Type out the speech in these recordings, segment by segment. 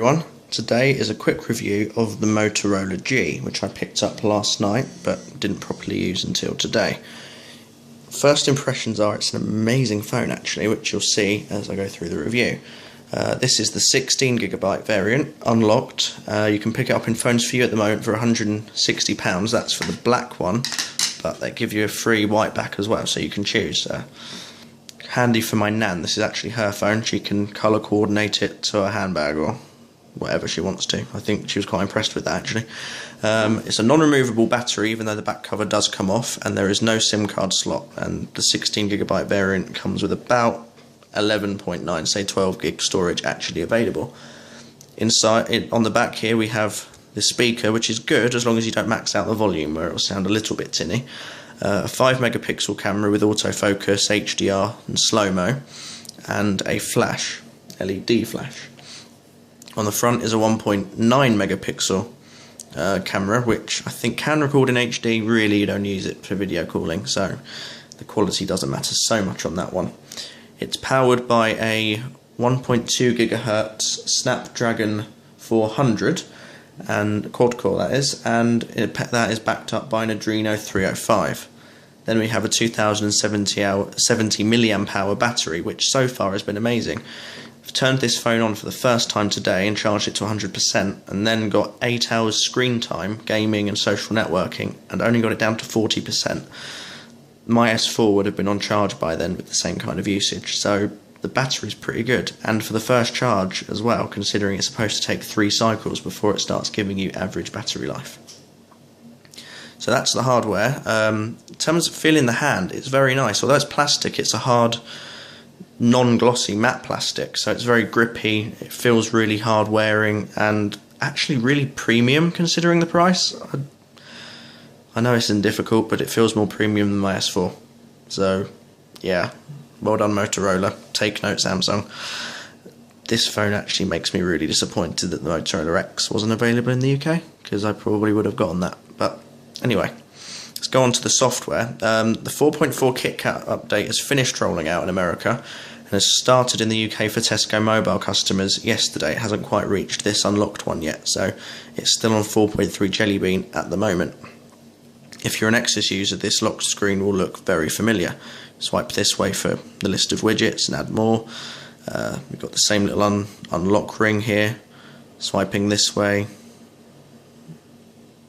Everyone, today is a quick review of the Motorola G, which I picked up last night but didn't properly use until today. First impressions are it's an amazing phone actually, which you'll see as I go through the review. This is the 16GB variant, unlocked. You can pick it up in Phones For You at the moment for £160, that's for the black one, but they give you a free white back as well, so you can choose. Handy for my nan, this is actually her phone, she can colour coordinate it to a handbag or whatever she wants to. I think she was quite impressed with that actually. It's a non-removable battery, even though the back cover does come off, and there is no SIM card slot, and the 16GB variant comes with about 11.9, say 12 gig storage actually available. Inside, on the back here we have the speaker, which is good as long as you don't max out the volume, where it will sound a little bit tinny. A 5 megapixel camera with autofocus, HDR and slow-mo, and a flash, LED flash. On the front is a 1.9 megapixel camera, which I think can record in HD. Really, you don't use it for video calling, so the quality doesn't matter so much on that one. It's powered by a 1.2 GHz Snapdragon 400, and quad-core that is, and that is backed up by an Adreno 305. Then we have a 2070 mAh battery, which so far has been amazing. I've turned this phone on for the first time today and charged it to 100%, and then got 8 hours screen time, gaming and social networking, and only got it down to 40%. My S4 would have been on charge by then with the same kind of usage, so the battery's pretty good, and for the first charge as well, considering it's supposed to take 3 cycles before it starts giving you average battery life. So that's the hardware. In terms of feeling the hand, it's very nice. Although it's plastic, it's a hard, non-glossy matte plastic, so it's very grippy, it feels really hard wearing, and actually really premium considering the price. I know it's difficult, but it feels more premium than my S4. So, yeah, well done Motorola. Take note, Samsung. This phone actually makes me really disappointed that the Motorola X wasn't available in the UK, because I probably would have gotten that. But anyway, let's go on to the software. The 4.4 KitKat update has finished rolling out in America and has started in the UK for Tesco mobile customers yesterday. It hasn't quite reached this unlocked one yet, so it's still on 4.3 Jelly Bean at the moment. If you're an Nexus user, this locked screen will look very familiar. Swipe this way for the list of widgets and add more. We've got the same little unlock ring here. Swiping this way,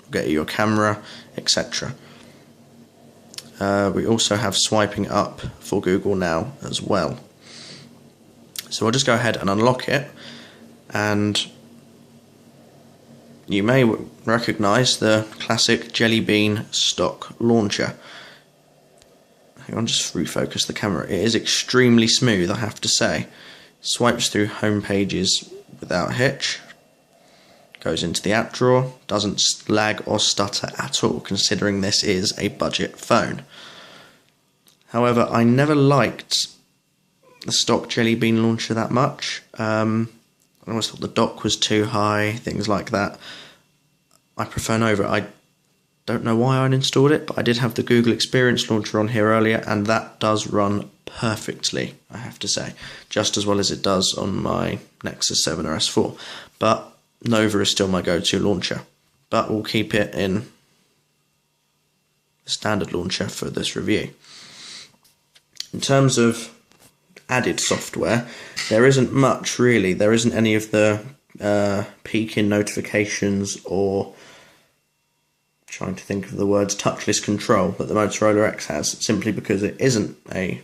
get your camera, etc. We also have swiping up for Google Now as well. So I'll just go ahead and unlock it, and you may recognise the classic Jelly Bean stock launcher. Hang on, just refocus the camera. It is extremely smooth, I have to say. Swipes through home pages without hitch. Goes into the app drawer. Doesn't lag or stutter at all, considering this is a budget phone. However, I never liked the stock Jelly Bean launcher that much. I always thought the dock was too high, things like that. I prefer Nova. I don't know why I uninstalled it, but I did have the Google Experience Launcher on here earlier, and that does run perfectly, I have to say. Just as well as it does on my Nexus 7 or S4. But Nova is still my go-to launcher. But we'll keep it in the standard launcher for this review. In terms of added software, there isn't much really. There isn't any of the peek-in notifications or, trying to think of the words, touchless control that the Motorola X has, simply because it isn't a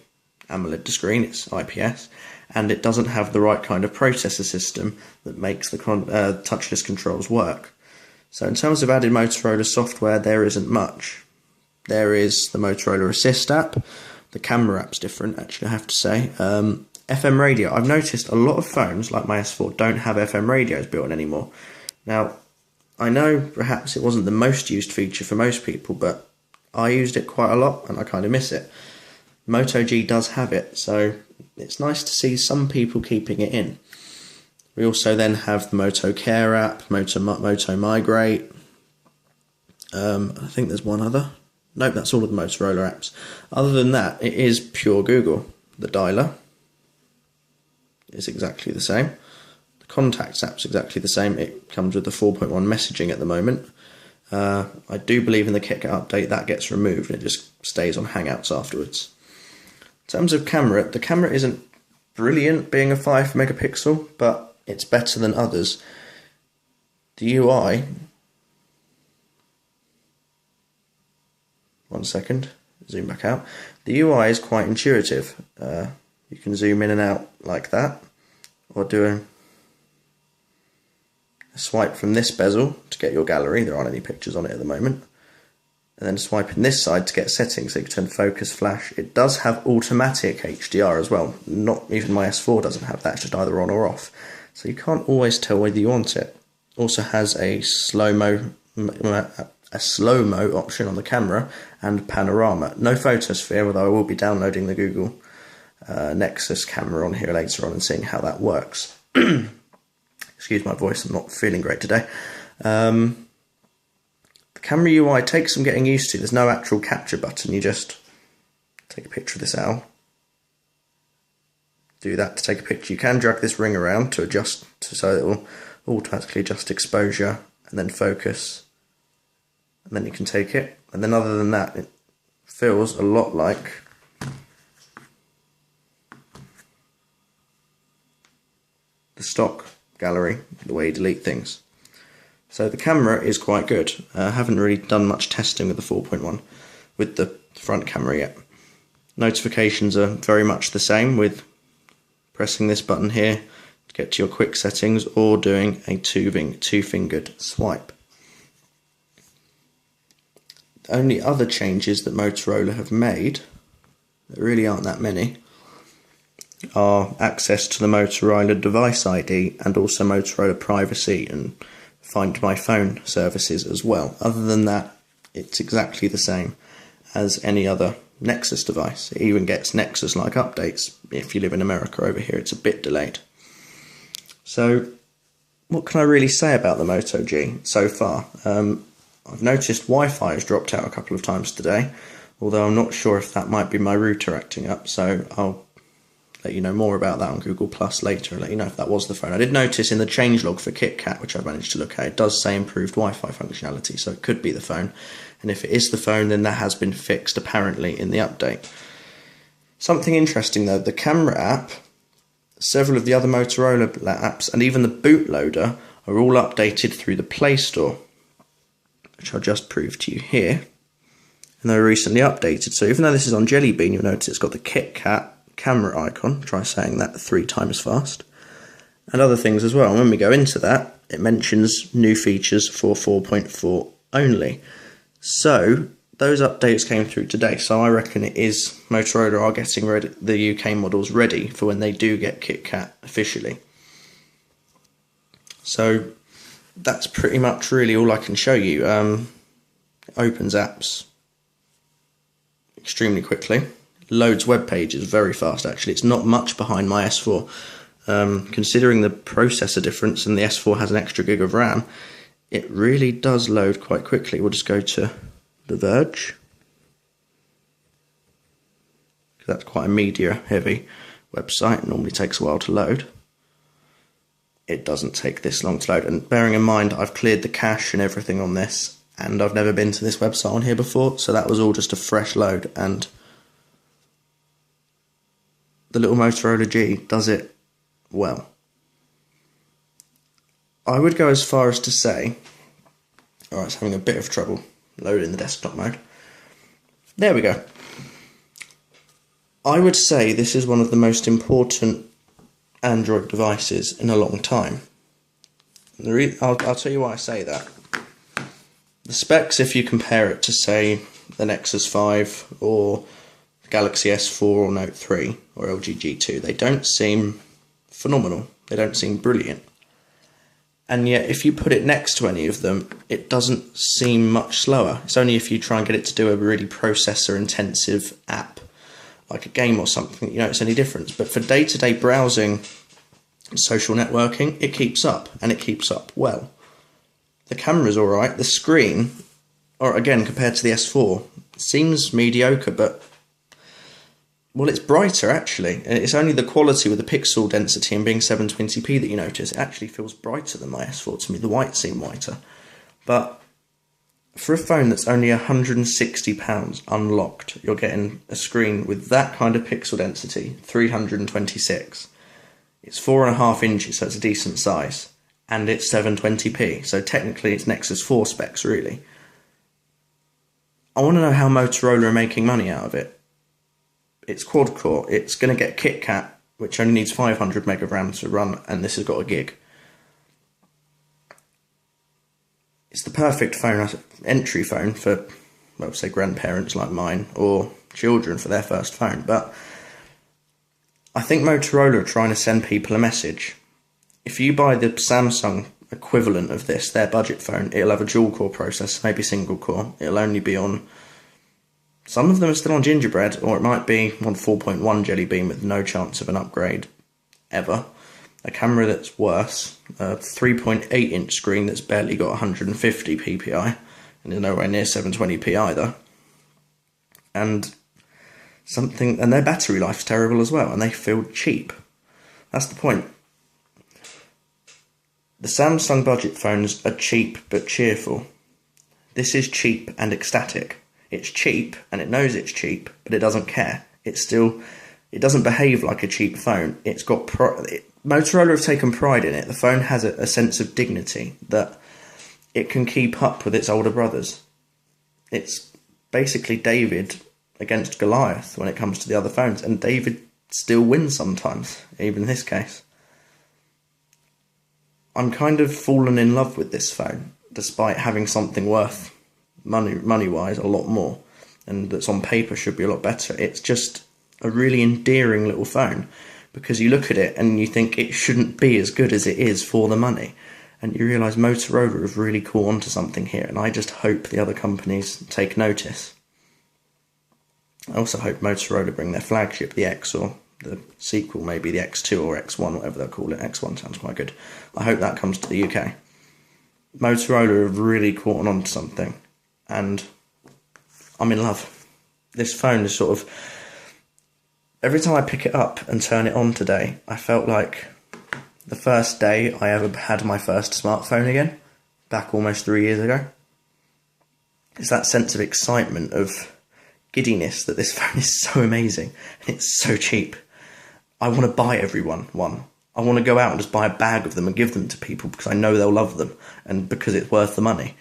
AMOLED screen, it's IPS, and it doesn't have the right kind of processor system that makes the touchless controls work. So in terms of added Motorola software, there isn't much. There is the Motorola Assist app. The camera app's different, actually, I have to say. FM radio. I've noticed a lot of phones, like my S4, don't have FM radios built in anymore. Now, I know perhaps it wasn't the most used feature for most people, but I used it quite a lot and I kind of miss it. Moto G does have it, so it's nice to see some people keeping it in. We also then have the Moto Care app, Moto Migrate. I think there's one other. Nope, that's all of the Motorola apps. Other than that, it is pure Google. The dialer is exactly the same. The Contacts app's exactly the same. It comes with the 4.1 messaging at the moment. I do believe in the KitKat update that gets removed and it just stays on Hangouts afterwards. In terms of camera, the camera isn't brilliant being a 5 megapixel, but it's better than others. The UI, one second, zoom back out. The UI is quite intuitive. You can zoom in and out like that, or do a swipe from this bezel to get your gallery. There aren't any pictures on it at the moment. And then swiping this side to get settings, so you can turn focus, flash. It does have automatic HDR as well. Not even my S4 doesn't have that, it's just either on or off. So you can't always tell whether you want it. Also has a slow-mo option on the camera and panorama. No photosphere, although I will be downloading the Google Nexus camera on here later on and seeing how that works. Excuse my voice, I'm not feeling great today. The camera UI takes some getting used to. There's no actual capture button. You just take a picture of this owl. Do that to take a picture. You can drag this ring around to adjust, so it will automatically adjust exposure and then focus. And then you can take it. And then other than that, it feels a lot like the stock gallery, the way you delete things. So the camera is quite good. I haven't really done much testing with the 4.1 with the front camera yet. Notifications are very much the same, with pressing this button here to get to your quick settings or doing a two-fingered swipe. The only other changes that Motorola have made, there really aren't that many, are access to the Motorola device ID and also Motorola privacy and Find My Phone services as well. Other than that, it's exactly the same as any other Nexus device. It even gets Nexus-like updates. If you live in America, over here it's a bit delayed. So what can I really say about the Moto G so far? I've noticed Wi-Fi has dropped out a couple of times today, although I'm not sure if that might be my router acting up, so I'll let you know more about that on Google Plus later and let you know if that was the phone. I did notice in the changelog for KitKat, which I've managed to look at, it does say improved Wi-Fi functionality, so it could be the phone. And if it is the phone, then that has been fixed apparently in the update. Something interesting though, the camera app, several of the other Motorola apps, and even the bootloader are all updated through the Play Store, which I'll just prove to you here. And they were recently updated. So even though this is on Jelly Bean, you'll notice it's got the KitKat camera icon. Try saying that 3 times fast. And other things as well. And when we go into that, it mentions new features for 4.4 only. So those updates came through today. So I reckon it is Motorola are getting ready, the UK models ready for when they do get KitKat officially. So that's pretty much really all I can show you. It opens apps extremely quickly. Loads web pages very fast actually. It's not much behind my S4. Considering the processor difference and the S4 has an extra gig of RAM, it really does load quite quickly. We'll just go to The Verge. That's quite a media heavy website. It normally takes a while to load. It doesn't take this long to load, and bearing in mind I've cleared the cache and everything on this, and I've never been to this website on here before, so that was all just a fresh load, and the little Motorola G does it well. I would go as far as to say, alright, it's having a bit of trouble loading the desktop mode. There we go. I would say this is one of the most important Android devices in a long time. I'll tell you why I say that. The specs, if you compare it to, say, the Nexus 5 or the Galaxy S4 or Note 3 or LG G2, they don't seem phenomenal. They don't seem brilliant. And yet, if you put it next to any of them, it doesn't seem much slower. It's only if you try and get it to do a really processor-intensive app, like a game or something, you know, it's any difference. But for day-to-day browsing and social networking, it keeps up, and it keeps up well. The camera's alright. The screen, or again, compared to the S4, seems mediocre, but Well, it's brighter actually. It's only the quality with the pixel density and being 720p that you notice. It actually feels brighter than my S4 to me. The whites seem whiter. But for a phone that's only £160 unlocked, you're getting a screen with that kind of pixel density, 326. It's 4.5 inches, so it's a decent size. And it's 720p, so technically it's Nexus 4 specs, really. I want to know how Motorola are making money out of it. It's quad-core, it's going to get KitKat, which only needs 500 meg of RAM to run, and this has got a gig. It's the perfect phone, entry phone for, well, say grandparents like mine, or children for their first phone, but I think Motorola are trying to send people a message. If you buy the Samsung equivalent of this, their budget phone, it'll have a dual-core processor, maybe single-core. It'll only be on... Some of them are still on Gingerbread, or it might be on 4.1 Jelly Bean with no chance of an upgrade, ever. A camera that's worse, a 3.8-inch screen that's barely got 150 ppi, and is nowhere near 720p either. And their battery life's terrible as well, and they feel cheap. That's the point. The Samsung budget phones are cheap but cheerful. This is cheap and ecstatic. It's cheap, and it knows it's cheap, but it doesn't care. It doesn't behave like a cheap phone. It's got Motorola have taken pride in it. The phone has a sense of dignity that it can keep up with its older brothers. It's basically David against Goliath when it comes to the other phones, and David still wins sometimes, even in this case. I'm kind of fallen in love with this phone, despite having something worth money-wise a lot more, and that's on paper should be a lot better. It's just a really endearing little phone, because you look at it and you think it shouldn't be as good as it is for the money, and you realise Motorola have really caught onto something here, and I just hope the other companies take notice. I also hope Motorola bring their flagship, the X, or the sequel, maybe the X2 or X1, whatever they'll call it. X1 sounds quite good. I hope that comes to the UK. Motorola have really caught on to something, and I'm in love. This phone is sort of... Every time I pick it up and turn it on today, I felt like the first day I ever had my first smartphone again, back almost 3 years ago. It's that sense of excitement, of giddiness, that this phone is so amazing, and it's so cheap. I want to buy everyone one. I want to go out and just buy a bag of them and give them to people because I know they'll love them, and because it's worth the money.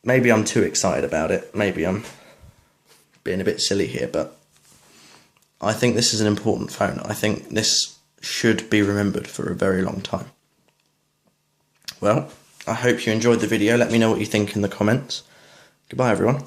Maybe I'm too excited about it. Maybe I'm being a bit silly here, but I think this is an important phone. I think this should be remembered for a very long time. Well, I hope you enjoyed the video. Let me know what you think in the comments. Goodbye, everyone.